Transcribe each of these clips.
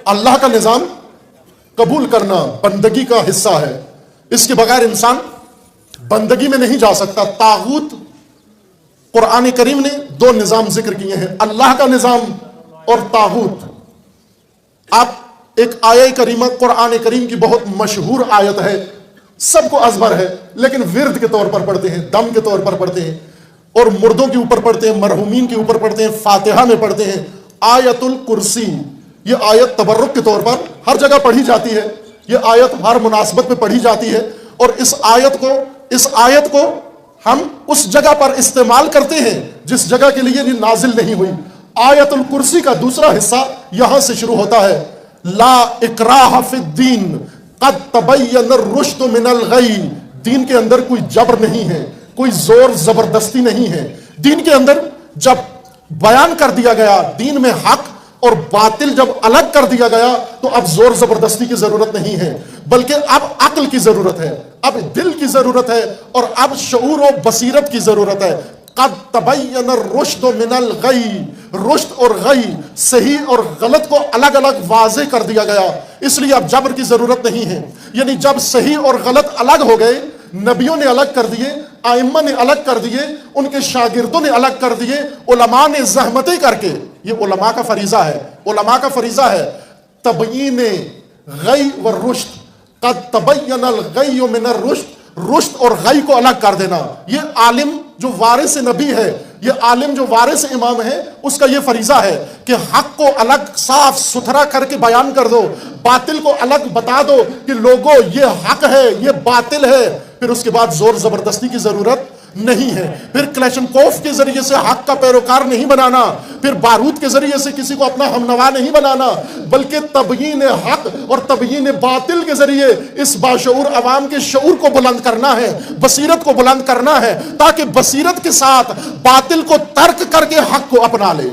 اللہ کا نظام قبول کرنا بندگی کا حصہ ہے، اس کے بغیر انسان بندگی میں نہیں جا سکتا۔ طاغوت، قرآن کریم نے دو نظام ذکر کیے ہیں، اللہ کا نظام اور طاغوت۔ آپ ایک آیہ کریمہ قرآن کریم کی بہت مشہور آیت ہے، سب کو ازبر ہے، لیکن ورد کے طور پر پڑھتے ہیں، دم کے طور پر پڑھتے ہیں، اور مردوں کے اوپر پڑھتے ہیں، مرحومین کے اوپر پڑھتے ہیں، فاتحہ میں پڑھتے ہیں۔ آیت الکرسی، یہ آیت تبرک کے طور پر ہر جگہ پڑھی جاتی ہے، یہ آیت ہر مناسبت میں پڑھی جاتی ہے، اور اس آیت کو ہم اس جگہ پر استعمال کرتے ہیں جس جگہ کے لیے یہ نازل نہیں ہوئی۔ آیت الکرسی کا دوسرا حصہ یہاں سے شروع ہوتا ہے، لا اکراہ فی الدین قد تبین الرشد من الغی۔ دین کے اندر کوئی جبر نہیں ہے، کوئی زور زبردستی نہیں ہے۔ دین کے اندر جب بیان کر دیا گیا، دین میں حق اور باطل جب الگ کر دیا گیا، تو اب زور زبردستی کی ضرورت نہیں ہے، بلکہ اب عقل کی ضرورت ہے، اب دل کی ضرورت ہے، اور اب شعور و بصیرت کی ضرورت ہے۔ قد تبین الرشد من الغی، رشد اور غی، صحیح اور غلط کو الگ الگ واضح کر دیا گیا، اس لیے اب جبر کی ضرورت نہیں ہے۔ یعنی جب صحیح اور غلط الگ ہو گئے، نبیوں نے الگ کر دیے، ائمہ نے الگ کر دیے، ان کے شاگردوں نے الگ کر دیے، علماء نے زحمتیں کر کے، یہ علماء کا فریضہ ہے، علماء کا فریضہ ہے تبیین غی والرشد۔ قد تبین الغی من الرشد، رشد اور غی کو الگ کر دینا، یہ عالم جو وارث نبی ہے، یہ عالم جو وارث امام ہے، اس کا یہ فریضہ ہے کہ حق کو الگ صاف ستھرا کر کے بیان کر دو، باطل کو الگ بتا دو کہ لوگوں یہ حق ہے، یہ باطل ہے۔ پھر اس کے بعد زور زبردستی کی ضرورت نہیں ہے، پھر کلیشنکوف کے ذریعے سے حق کا پیروکار نہیں بنانا، پھر بارود کے ذریعے سے کسی کو اپنا ہمنوا نہیں بنانا، بلکہ تبیین حق اور تبیین باطل کے ذریعے اس باشعور عوام کے شعور کو بلند کرنا ہے، بصیرت کو بلند کرنا ہے، تاکہ بصیرت کے ساتھ باطل کو ترک کر کے حق کو اپنا لے۔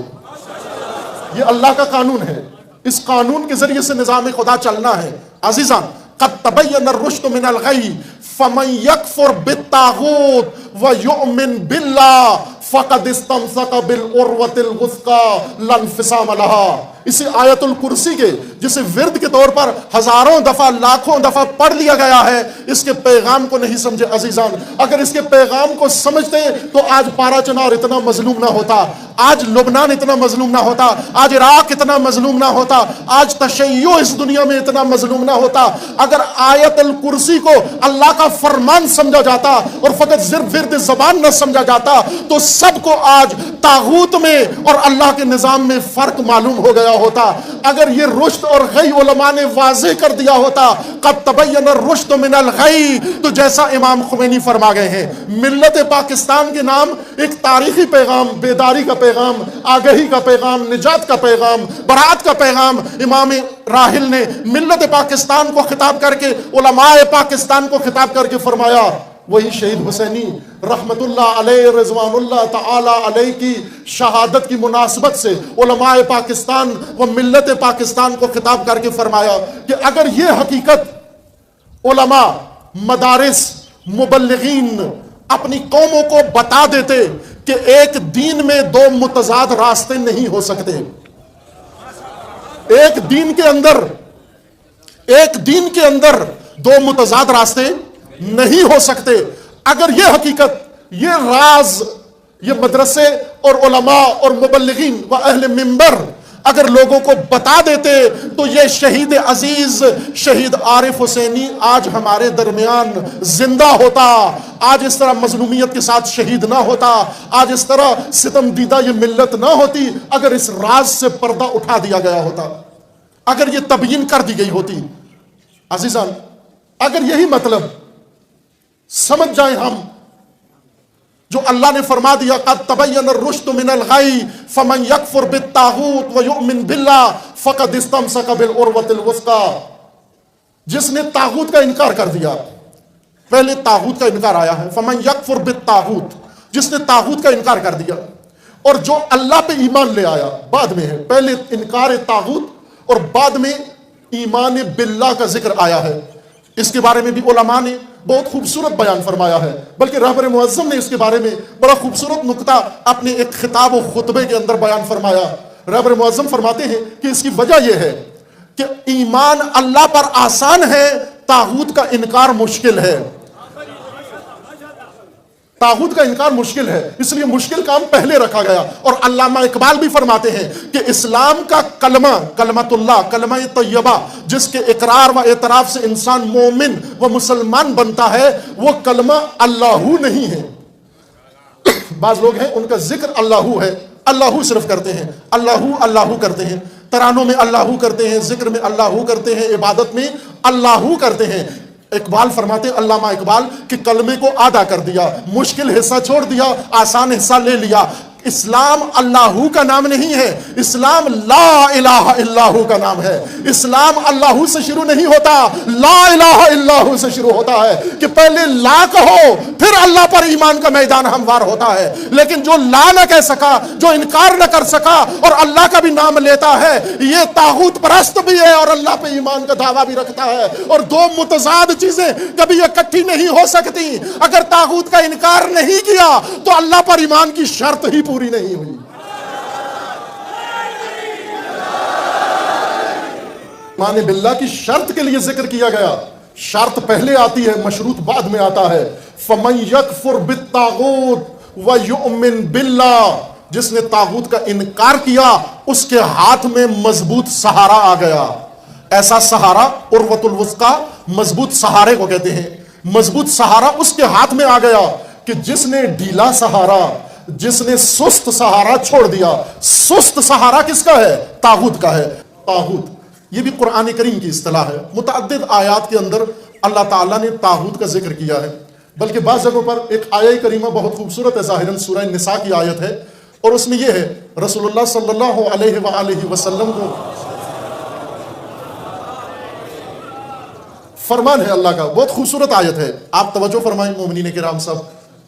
یہ اللہ کا قانون ہے، اس قانون کے ذریعے سے نظام خدا چلنا ہے۔ عزیزان، قد تبین الرشد من الغی فمن یکفر بالطاغوت ویؤمن باللہ فقد استمسک بالعروۃ الوثقی لا انفصام لہا۔ اسی آیت الکرسی کے جسے ورد کے طور پر ہزاروں دفعہ لاکھوں دفعہ پڑھ لیا گیا ہے، اس کے پیغام کو نہیں سمجھے عزیزان۔ اگر اس کے پیغام کو سمجھتے تو آج پارا چنار اتنا مظلوم نہ ہوتا، آج لبنان اتنا مظلوم نہ ہوتا، آج عراق اتنا مظلوم نہ ہوتا، آج تشیع اس دنیا میں اتنا مظلوم نہ ہوتا۔ اگر آیت الکرسی کو اللہ کا فرمان سمجھا جاتا اور فقط صرف ورد زبان نہ سمجھا جاتا، تو سب کو آج طاغوت میں اور اللہ کے نظام میں فرق معلوم ہو گیا ہوتا۔ اگر یہ رشد اور غی علماء نے واضح کر دیا ہوتا، قد تبین الرشد من الغی، تو جیسا امام خمینی فرما گئے ہیں، ملت پاکستان کے نام ایک تاریخی پیغام، بیداری کا پیغام، آگہی کا پیغام، نجات کا پیغام، برات کا پیغام امام راحل نے ملت پاکستان کو خطاب کر کے، علماء پاکستان کو خطاب کر کے فرمایا۔ وہی شہید حسینی رحمت اللہ علیہ رضوان اللہ تعالی علیہ کی شہادت کی مناسبت سے علماء پاکستان و ملت پاکستان کو خطاب کر کے فرمایا کہ اگر یہ حقیقت علماء، مدارس، مبلغین اپنی قوموں کو بتا دیتے کہ ایک دین میں دو متضاد راستے نہیں ہو سکتے، ایک دین کے اندر دو متضاد راستے نہیں ہو سکتے، اگر یہ حقیقت، یہ راز، یہ مدرسے اور علماء اور مبلغین و اہل منبر اگر لوگوں کو بتا دیتے، تو یہ شہید عزیز شہید عارف حسینی آج ہمارے درمیان زندہ ہوتا، آج اس طرح مظلومیت کے ساتھ شہید نہ ہوتا، آج اس طرح ستم دیدہ یہ ملت نہ ہوتی، اگر اس راز سے پردہ اٹھا دیا گیا ہوتا، اگر یہ تبیین کر دی گئی ہوتی۔ عزیزان، اگر یہی مطلب سمجھ جائیں ہم جو اللہ نے فرما دیا، قد تبین الرشد من الغی فمن یکفر بالطاغوت ویؤمن باللہ فقد استمسک بالعروۃ الوثقی، جس نے طاغوت کا انکار کر دیا، پہلے طاغوت کا انکار آیا ہے، فمن یکفر بالطاغوت، جس نے طاغوت کا انکار کر دیا، اور جو اللہ پہ ایمان لے آیا، بعد میں ہے، پہلے انکار طاغوت اور بعد میں ایمان باللہ کا ذکر آیا ہے۔ اس کے بارے میں بھی علماء نے بہت خوبصورت بیان فرمایا ہے، بلکہ رہبر معظم نے اس کے بارے میں بڑا خوبصورت نکتہ اپنے ایک خطاب و خطبے کے اندر بیان فرمایا۔ رہبر معظم فرماتے ہیں کہ اس کی وجہ یہ ہے کہ ایمان اللہ پر آسان ہے، طاغوت کا انکار مشکل ہے۔ طاغوت کا انکار مشکل ہے، اس لیے مشکل کام پہلے رکھا گیا۔ اور علامہ اقبال بھی فرماتے ہیں کہ اسلام کا کلمہ، کلمۃ اللہ، کلمہ طیبہ، جس کے اقرار و اعتراف سے انسان مومن و مسلمان بنتا ہے، وہ کلمہ اللہ نہیں ہے۔ بعض لوگ ہیں ان کا ذکر اللہ ہے، اللہ صرف کرتے ہیں، اللہ کرتے ہیں، ترانوں میں اللہ کرتے ہیں، ذکر میں اللہ کرتے ہیں، عبادت میں اللہ کرتے ہیں۔ اقبال فرماتے ہیں، علامہ اقبال، کہ کلمے کو آدھا کر دیا، مشکل حصہ چھوڑ دیا، آسان حصہ لے لیا۔ اسلام اللہ کا نام نہیں ہے، اسلام لا الہ الا ہو کا نام ہے۔ اسلام اللہ سے شروع نہیں ہوتا، لا الہ الا ہو سے شروع ہوتا ہے، کہ پہلے لا کہو پھر اللہ پر ایمان کا میدان ہموار ہوتا ہے۔ لیکن جو لا نہ کہہ سکا، جو انکار نہ کر سکا اور اللہ کا بھی نام لیتا ہے، یہ طاغوت پرست بھی ہے اور اللہ پہ ایمان کا دعویٰ بھی رکھتا ہے۔ اور دو متضاد چیزیں کبھی اکٹھی نہیں ہو سکتی۔ اگر طاغوت کا انکار نہیں کیا تو اللہ پر ایمان کی شرط ہی پوری نہیں ہوئی۔ ایمان باللہ کی شرط کے لیے ذکر کیا گیا، شرط پہلے آتی ہے، مشروط بعد میں آتا ہے۔ فَمَن يَكْفُرْ بِالطَّاغُوتِ وَيُؤْمِن بِاللَّهِ، جس نے طاغوت کا انکار کیا اس کے ہاتھ میں مضبوط سہارا آ گیا۔ ایسا سہارا عروۃ الوثقی، مضبوط سہارے کو کہتے ہیں۔ مضبوط سہارا اس کے ہاتھ میں آ گیا کہ جس نے ڈھیلا سہارا، جس نے سست سہارا چھوڑ دیا۔ سست سہارا کس کا ہے؟ طاغوت کا ہے۔ طاغوت یہ بھی قرآن کریم کی اصطلاح ہے۔ متعدد آیات کے اندر اللہ تعالیٰ نے طاغوت کا ذکر کیا ہے، بلکہ بعض جگہوں پر ایک آیہ کریمہ بہت خوبصورت ہے، ظاہراً سورہ نساء کی آیت ہے، اور اس میں یہ ہے، رسول اللہ صلی اللہ علیہ وآلہ وسلم کو فرمان ہے اللہ کا، بہت خوبصورت آیت ہے۔ آپ توجہ فرمائیں مومنین کرام سب،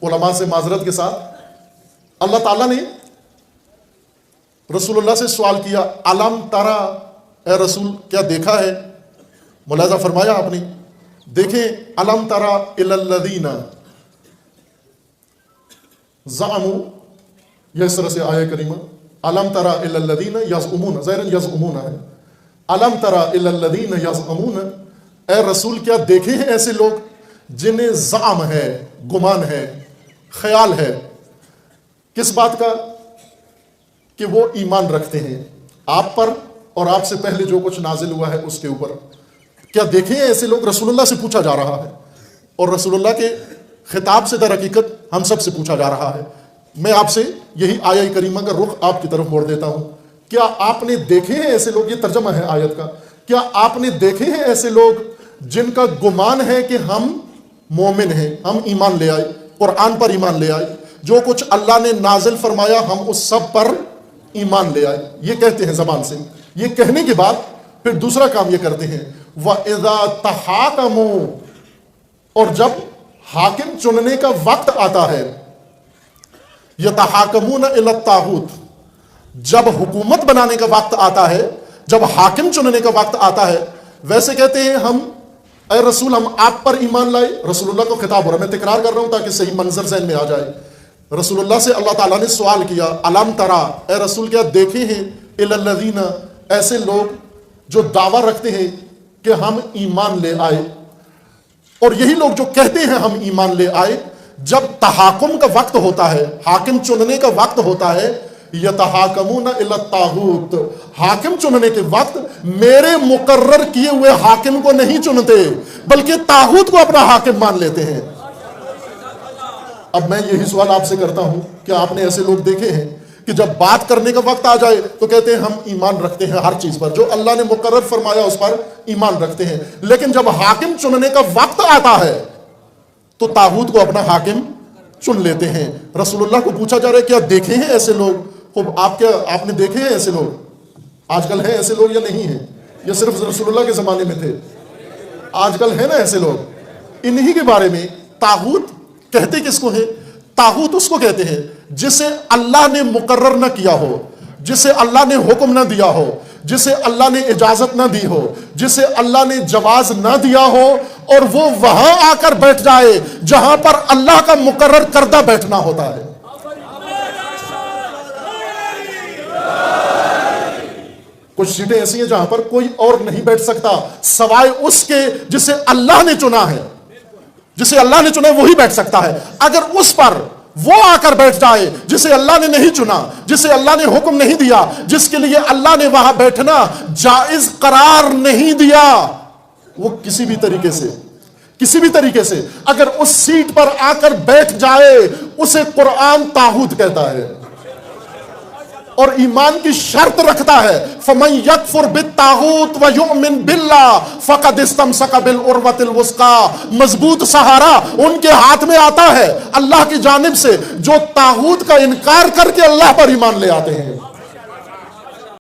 علماء سے معذرت کے ساتھ۔ اللہ تعالیٰ نے رسول اللہ سے سوال کیا، علم ترا، اے رسول کیا دیکھا ہے؟ ملاحظہ فرمایا آپ نے، دیکھیں، علم ترا الی الذین زعموا، یہ اس طرح سے آیہ کریمہ، علم ترا الی الذین یزعمون، ظاہراً یزعمون ہے، علم ترا الی الذین یزعمون، اے رسول کیا دیکھے ہیں ایسے لوگ جنہیں زعم ہے، گمان ہے، خیال ہے، کس بات کا؟ کہ وہ ایمان رکھتے ہیں آپ پر اور آپ سے پہلے جو کچھ نازل ہوا ہے اس کے اوپر۔ کیا دیکھیں ایسے لوگ؟ رسول اللہ سے پوچھا جا رہا ہے، اور رسول اللہ کے خطاب سے در حقیقت ہم سب سے پوچھا جا رہا ہے۔ میں آپ سے یہی آیہ کریمہ کا رخ آپ کی طرف موڑ دیتا ہوں۔ کیا آپ نے دیکھے ہیں ایسے لوگ؟ یہ ترجمہ ہے آیت کا۔ کیا آپ نے دیکھے ہیں ایسے لوگ جن کا گمان ہے کہ ہم مومن ہیں، ہم ایمان لے آئے، قرآن پر ایمان لے آئے، جو کچھ اللہ نے نازل فرمایا ہم اس سب پر ایمان لے آئے؟ یہ کہتے ہیں زبان سے۔ یہ کہنے کے بعد پھر دوسرا کام یہ کرتے ہیں، وَإِذَا تَحَاكَمُوا، اور جب حاکم چننے کا وقت آتا ہے، يَتَحَاكَمُونَ إِلَى الطَّاغُوتِ، جب حکومت بنانے کا وقت آتا ہے، جب حاکم چننے کا وقت آتا ہے، ویسے کہتے ہیں ہم، اے رسول ہم آپ پر ایمان لائے۔ رسول اللہ کو خطاب ہو رہا ہے، میں تکرار کر رہا ہوں تاکہ صحیح منظر ذہن میں آ جائے۔ رسول اللہ سے اللہ تعالیٰ نے سوال کیا، علم ترا، اے رسول کیا دیکھے ہیں، الی الذین، ایسے لوگ جو دعویٰ رکھتے ہیں کہ ہم ایمان لے آئے، اور یہی لوگ جو کہتے ہیں ہم ایمان لے آئے، جب تحاکم کا وقت ہوتا ہے، حاکم چننے کا وقت ہوتا ہے، یتحاکمون الی الطاغوت، حاکم چننے کے وقت میرے مقرر کیے ہوئے حاکم کو نہیں چنتے بلکہ طاغوت کو اپنا حاکم مان لیتے ہیں۔ اب میں یہی سوال آپ سے کرتا ہوں، کیا آپ نے ایسے لوگ دیکھے ہیں کہ جب بات کرنے کا وقت آ جائے تو کہتے ہیں ہم ایمان رکھتے ہیں ہر چیز پر، جو اللہ نے مقرر فرمایا اس پر ایمان رکھتے ہیں، لیکن جب حاکم چننے کا وقت آتا ہے تو طاغوت کو اپنا حاکم چن لیتے ہیں؟ رسول اللہ کو پوچھا جا رہا ہے کیا دیکھے ہیں ایسے لوگ؟ آپ نے دیکھے ہیں ایسے لوگ؟ آج کل ہیں ایسے لوگ یا نہیں ہیں؟ یہ صرف رسول اللہ کے زمانے میں تھے، آج کل ہے نا ایسے لوگ؟ انہی کے بارے میں طاغوت کہتے کس کو ہیں؟ طاغوت اس کو کہتے ہیں جسے اللہ نے مقرر نہ کیا ہو، جسے اللہ نے حکم نہ دیا ہو، جسے اللہ نے اجازت نہ دی ہو، جسے اللہ نے جواز نہ دیا ہو، اور وہ وہاں آ کر بیٹھ جائے جہاں پر اللہ کا مقرر کردہ بیٹھنا ہوتا ہے۔ کچھ سیٹیں ایسی ہیں جہاں پر کوئی اور نہیں بیٹھ سکتا سوائے اس کے جسے اللہ نے چنا ہے. جسے اللہ نے چنا ہے وہی بیٹھ سکتا ہے. اگر اس پر وہ آ کر بیٹھ جائے جسے اللہ نے نہیں چنا, جسے اللہ نے حکم نہیں دیا, جس کے لیے اللہ نے وہاں بیٹھنا جائز قرار نہیں دیا, وہ کسی بھی طریقے سے اگر اس سیٹ پر آ کر بیٹھ جائے اسے قرآن طاغوت کہتا ہے اور ایمان کی شرط رکھتا ہے. فَمَن يَكْفُرْ بِالطَّاغُوتِ وَيُؤْمِن بِاللَّهِ فَقَدِ اسْتَمْسَكَ بِالْعُرْوَةِ الْوُثْقَىٰ. مضبوط سہارا ان کے ہاتھ میں آتا ہے اللہ کی جانب سے جو طاغوت کا انکار کر کے اللہ پر ایمان لے آتے ہیں.